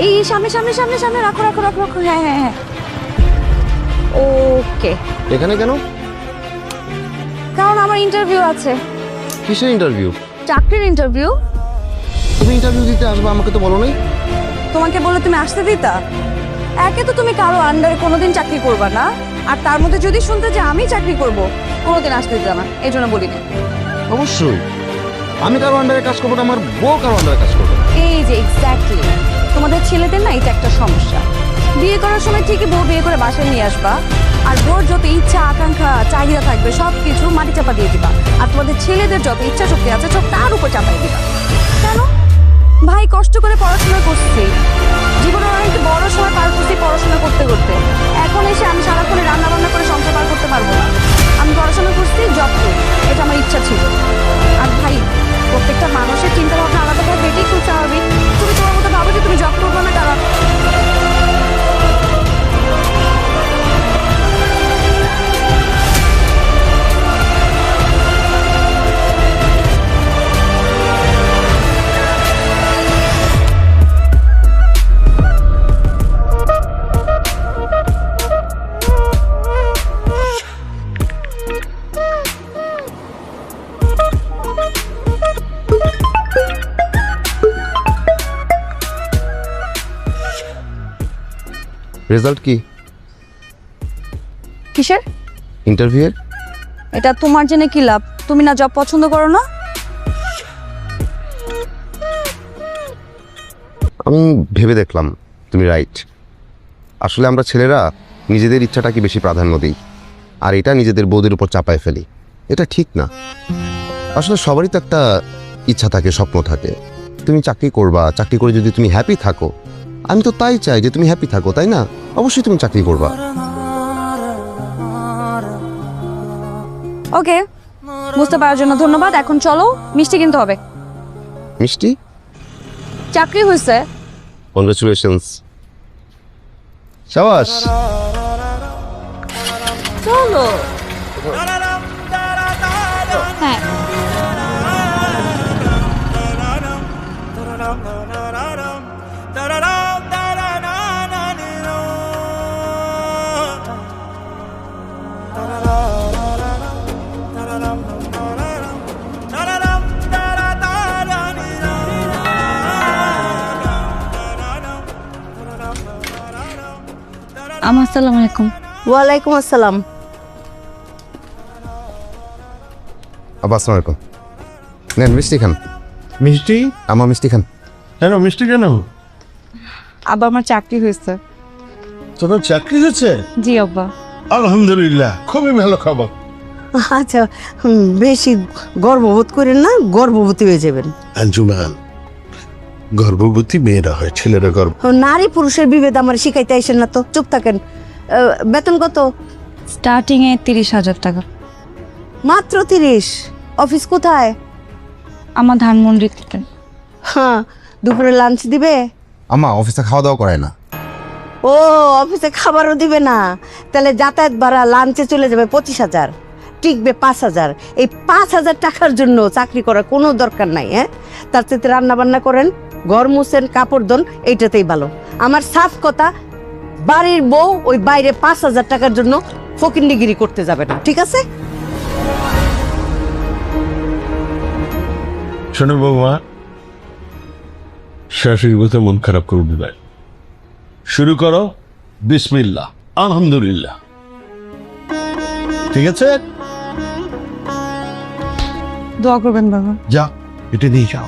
এই সামনে সামনে সামনে সামনে রাখো রাখো রাখো রাখো হ্যাঁ হ্যাঁ হ্যাঁ ওকে। এখানে কেন? কারণ আমার ইন্টারভিউ আছে। কিসের ইন্টারভিউ? চাকরির ইন্টারভিউ। তুমি ইন্টারভিউ দিতে আসবে, আমাকে তো বলো নাই। তোমাকে বলে তুমি আসতে দিতা? একে তো তুমি কারো আন্ডারে কোনোদিন চাকরি করবা না, আর তার মধ্যে যদি শুনতে যে আমি চাকরি করব কোনোদিন আসতে দিতা না, এই জন্য বলিনি। অবশ্যই আমি কারো আন্ডারে কাজ করবো না, আমার বউ কারো আন্ডারে কাজ করবে। এই যে এক্স্যাক্টলি তোমাদের ছেলেদের না এটা একটা সমস্যা। বিয়ে করার সময় ঠিকই বউ বিয়ে করে বাসায় নিয়ে আসবা, আর বউর যত ইচ্ছা আকাঙ্ক্ষা চাহিদা থাকবে সব কিছু মাটি চাপা দিয়ে দিবা, আর তোমাদের ছেলেদের যত ইচ্ছা শক্তি আছে সব তার উপর চাপাই দিবা। কেন? ভাই কষ্ট করে পড়াশোনা করছি, জীবনে অনেক বড় সময় পার করছি পড়াশোনা করতে করতে। এখন এসে আমি সারাক্ষণে রান্না বান্না করে সংসার পার করতে পারবো না। আমি পড়াশোনা করছি, জব করি, এটা আমার ইচ্ছা ছিল। আর ভাই প্রত্যেকটা মানুষের চিন্তা ভাবনা আলাদা থাকবে, এটাই খুব স্বাভাবিক। তুমি তোমার মতো ভাবো যে তুমি জব করবো না, তারা রেজাল্ট কি? কিসের ইন্টারভিউয়ের। এটা তোমার জেনে কি লাভ? তুমি না জব পছন্দ করো না? আমি ভেবে দেখলাম তুমি রাইট। আসলে আমরা ছেলেরা নিজেদের ইচ্ছাটাকে বেশি প্রাধান্য দিই, আর এটা নিজেদের বউদের উপর চাপায় ফেলি। এটা ঠিক না। আসলে সবারই তো একটা ইচ্ছা থাকে, স্বপ্ন থাকে। তুমি চাকরি করবা, চাকরি করে যদি তুমি হ্যাপি থাকো, আমি তো তাই চাই যে তুমি হ্যাপি থাকো, তাই না? অবশ্যই তুমি চাকরি করবা। ওকে, বুঝতে পারার জন্য ধন্যবাদ। এখন চলো, মিষ্টি কিনতে হবে। মিষ্টি? চাকরি হয়েছে। কনগ্রাচুলেশনস। শাবাশ। চলো। হ্যাঁ আসসালামু আলাইকুম। ওয়ালাইকুম আসসালাম। আব্বা আসসালামু আলাইকুম। নেন মিষ্টি খান। মিষ্টি? আমার মিষ্টি খান। কেন মিষ্টি কেন? আব্বা আমার চাকরি হয়েছে। তোর চাকরি হয়েছে? জি আব্বা। আলহামদুলিল্লাহ, খুবই ভালো খবর। আচ্ছা, বেশি গর্ববোধ করেন না, গর্ভবতী হয়ে যাবেন। আঞ্জুমান, গর্ভবতী মেয়েরা হয়, ছেলেরা গর্ভ। নারী পুরুষের বিভেদ আমার শিখাইতে আইসেন না তো, চুপ থাকেন। বেতন কত? স্টার্টিং এ 30,000 টাকা। মাত্র 30? অফিস কোথায়? আমার ধানমন্ডিতে। হ্যাঁ, দুপুরে লাঞ্চ দিবে? আম্মা অফিসে খাওয়া দাওয়া করায় না। ও, অফিসে খাবারও দিবে না? তাহলে যাতায়াত ভাড়া লাঞ্চে চলে যাবে 25,000, টিকবে 5,000। এই 5,000 টাকার জন্য চাকরি করার কোনো দরকার নাই। হ্যাঁ, তার সাথে রান্না বান্না করেন, ঘর মুছেন, কাপড় ধোন, এইটাতেই ভালো। আমার সাফ কথা, বাড়ির বউ ওই বাইরে 5,000 টাকার জন্য ফকিন্ডিগিরি করতে যাবে না, ঠিক আছে? শোনো বৌমা, শাশুড়ি বলতে মন খারাপ করে দিবে। শুরু করো, বিসমিল্লাহ, আলহামদুলিল্লাহ। ঠিক আছে? দোয়া করবেন বাবা। যা, এটা নিয়ে যাও।